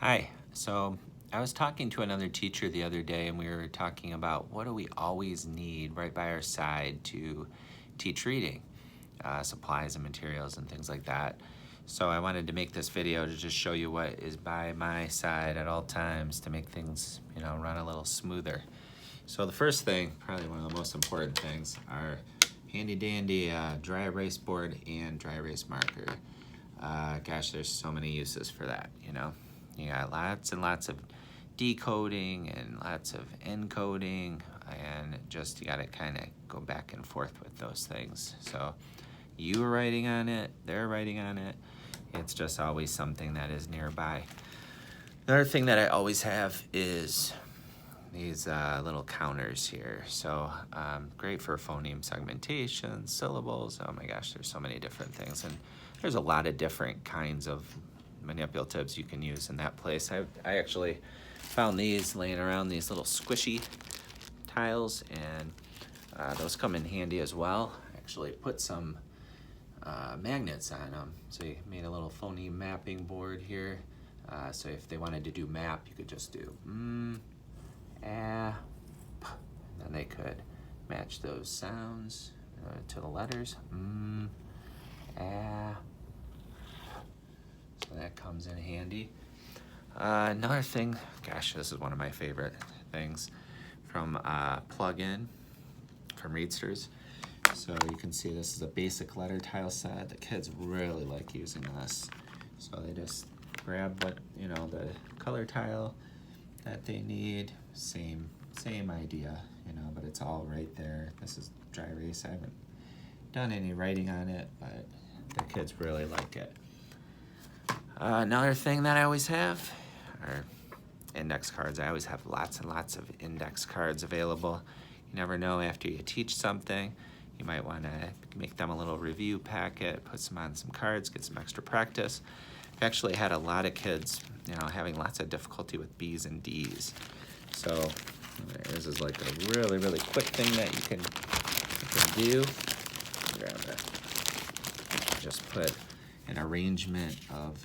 Hi. So I was talking to another teacher the other day, and we were talking about what do we always need right by our side to teach reading, supplies and materials and things like that. So I wanted to make this video to just show you what is by my side at all times to make things, run a little smoother. So the first thing, probably one of the most important things, are handy dandy dry erase board and dry erase marker. Gosh, there's so many uses for that, You got lots and lots of decoding and lots of encoding, and just you gotta kind of go back and forth with those things. So you are writing on it, they're writing on it. It's just always something that is nearby. Another thing that I always have is these little counters here. So great for phoneme segmentation, syllables. Oh my gosh, there's so many different things. And there's a lot of different kinds of manipulatives you can use in that place. I actually found these laying around, these little squishy tiles, and those come in handy as well. Actually put some magnets on them. So you made a little phoneme mapping board here. So if they wanted to do map, you could just do and then they could match those sounds to the letters. So that comes in handy. Another thing, gosh, this is one of my favorite things from plugin from Readsters. So you can see this is a basic letter tile set. The kids really like using this. So they just grab what, the color tile that they need. Same idea, but it's all right there. This is dry erase. I haven't done any writing on it, but the kids really like it. Another thing that I always have are index cards. I always have lots and lots of index cards available. You never know, after you teach something, you might want to make them a little review packet, put some on some cards, get some extra practice. I've actually had a lot of kids, having lots of difficulty with B's and D's. So this is like a really, really quick thing that you can do. Grab it. Just put an arrangement of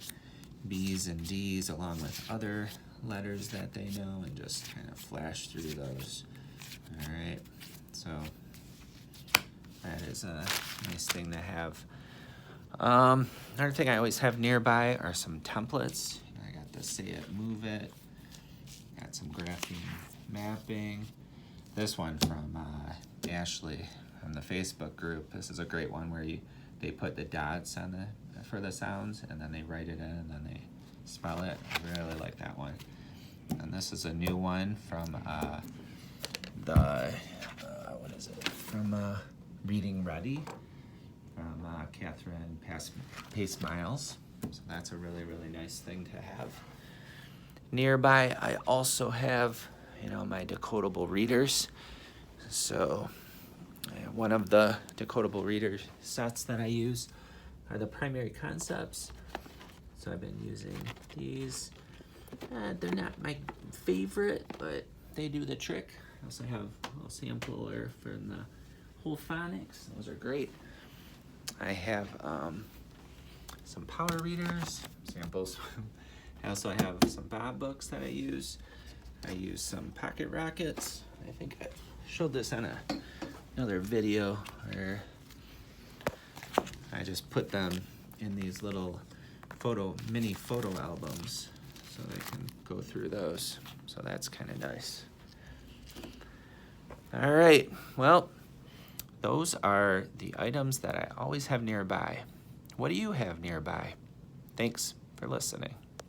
B's and D's along with other letters that they know and just kind of flash through those. All right, so that is a nice thing to have. Another thing I always have nearby are some templates. I got the Say It, Move It. Got some grapheme mapping. This one from Ashley from the Facebook group. This is a great one where they put the dots on for the sounds, and then they write it in, and then they spell it. I really like that one. And this is a new one from from Reading Ready from Catherine Pace Miles. So that's a really, really nice thing to have. Nearby, I also have, my Decodable Readers. So one of the Decodable Reader sets that I use are the primary concepts. So I've been using these. They're not my favorite, but they do the trick. I also have a little sampler from the whole phonics. Those are great. I have some power readers, samples. I also have some Bob books that I use. I use some pocket rockets. I think I showed this on another video where I just put them in these little mini photo albums so they can go through those. So that's kind of nice. All right, well, those are the items that I always have nearby. What do you have nearby? Thanks for listening.